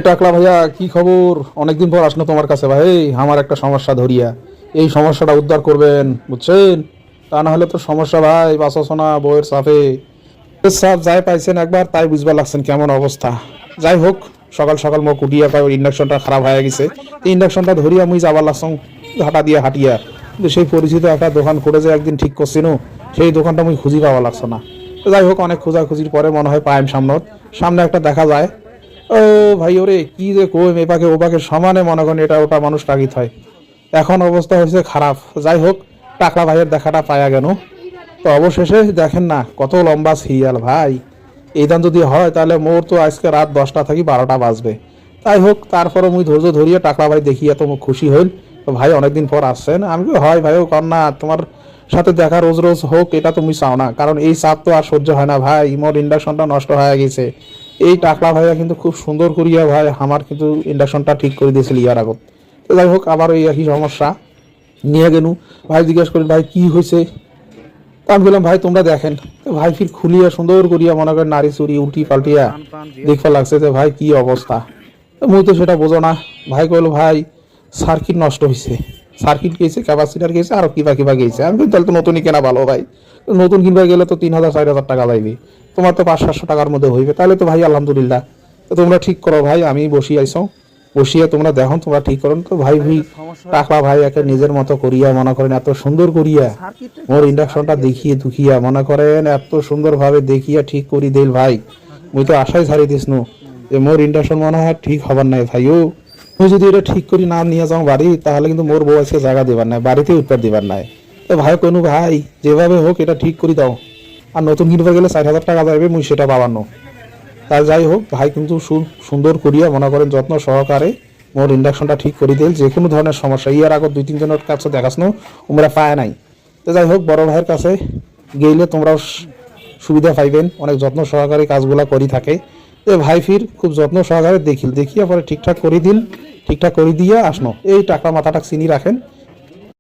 টাকলা ভাইয়া, কি খবর? অনেকদিন পর আসলো তোমার কাছে ভাই। আমার একটা সমস্যা ধরিয়া, এই সমস্যাটা উদ্ধার করবেন, বুঝছেন? তা না হলে তো সমস্যা ভাই, বাঁচাশোনা বইয়ের চাপে সাপ যাই পাইছেন একবার তাই বুঝবার লাগছেন কেমন অবস্থা। যাই হোক, সকাল সকাল মোক উঠিয়া পাই ইন্ডাকশনটা খারাপ হয়ে গেছে। ইন্ডাকশনটা ধরিয়া মুই যাবার লাগছং ঘাটা দিয়ে হাঁটিয়া, কিন্তু সেই পরিচিত একটা দোকান করে যে একদিন ঠিক করছিনু, সেই দোকানটা মুই খুঁজি পাওয়া লাগছে না। তো যাই হোক, অনেক খোঁজাখুঁজির পরে মনে হয় পাইম সামনে একটা দেখা যায়। ও ভাই, ওরে কি যে কই, এপাকে ওপাকে সমানে মনে করেন এটা ওটা মানুষ টাগিত হয়। এখন অবস্থা হয়েছে খারাপ। যাই হোক, টাকলা ভাইয়ের দেখাটা পায়া গেল। তো অবশেষে দেখেন না কত লম্বা সিরিয়াল ভাই। এই দান যদি হয় তাহলে মোর তো আজকে রাত 10টা থেকে 12টা বাজবে। তাই হোক, তারপরে মুই ধৈর্য ধরিয়ে টাকলা ভাই দেখিয়া তো মুখ খুশি হইল। তো ভাই অনেকদিন পর আসছেন। আমি কি হয় ভাইও কর না, তোমার সাথে দেখা রোজ রোজ হোক এটা তুমি চাও না, কারণ এই চাপ তো আর সহ্য হয় না ভাই। মোর ইন্ডাকশনটা নষ্ট হয়ে গেছে। এই টাকলা ভাইয়া কিন্তু খুব সুন্দর করিয়া ভাই আমার কিন্তু ইন্ডাকশনটা ঠিক করে দিয়েছিল ইয়ার আগত। তো যাই হোক, আবার ওই একই সমস্যা নিয়ে গেলু। ভাই জিজ্ঞেস করি ভাই কি হয়েছে। তা আমি বললাম ভাই তোমরা দেখেন। তো ভাই ফির খুলিয়া সুন্দর করিয়া মনে করেন নারী চুরি উল্টি পাল্টিয়া দেখতে লাগছে যে ভাই কি অবস্থা। তো মুই তো সেটা বোঝো না। ভাই কইলো ভাই সার্কিট নষ্ট হয়েছে, সার্কিট গেছে, ক্যাপাসিটার গেছে, আর কিবা কিবা গেছে। আমি বলি তাহলে তো নতুনই কেনা ভালো ভাই। তো নতুন কিনবা গেলে তো 3,000 4,000 টাকা যাইবে, তোমার তো 500-700 টাকার মধ্যে হইবে। তাহলে তো ভাই আলহামদুলিল্লাহ। তো তোমরা ঠিক করো ভাই, আমি বসিয়ে আইসো, বসিয়ে তোমরা দেখো তোমরা ঠিক করো। তো ভাই ভাই টাকলা ভাই একে নিজের মতো করিয়া মনে করেন এত সুন্দর করিয়া মোর ইন্ডাকশনটা দেখিয়ে দুখিয়া মনে করেন এত সুন্দর ভাবে দেখিয়া ঠিক করি দিল ভাই। মুই তো আশাই ছাড়ি দিস নু যে মোর ইন্ডাকশন মনে হয় ঠিক হবার নাই ভাইও। তুই যদি এটা ঠিক করি না নিয়ে যাও বাড়ি, তাহলে কিন্তু মোর বউ আজকে জায়গা দিবার নাই, বাড়িতে উত্তর দিবার নাই। তো ভাই কোনো ভাই যেভাবে হোক এটা ঠিক করে দাও। আর নতুন কিনতে গেলে 4,000 টাকা যাবে, মুই সেটা পাবানো। তাই যাই হোক, ভাই কিন্তু সুন্দর করিয়া মনে করেন যত্ন সহকারে মোর ইন্ডাকশনটা ঠিক করে দিল। যে কোনো ধরনের সমস্যা ইয়ার আগত 2-3 জনের কাছে দেখাশনো তোমরা পায় নাই। তো যাই হোক, বড় ভাইয়ের কাছে গেলে তোমরাও সুবিধা পাইবেন, অনেক যত্ন সহকারে কাজগুলা করি থাকে। তো ভাই ফির খুব যত্ন সহকারে দেখিয়া পরে ঠিকঠাক করে দিন, ঠিকঠাক করে দিয়ে আসনো। এই টাকা মাথাটা চিনি রাখেন,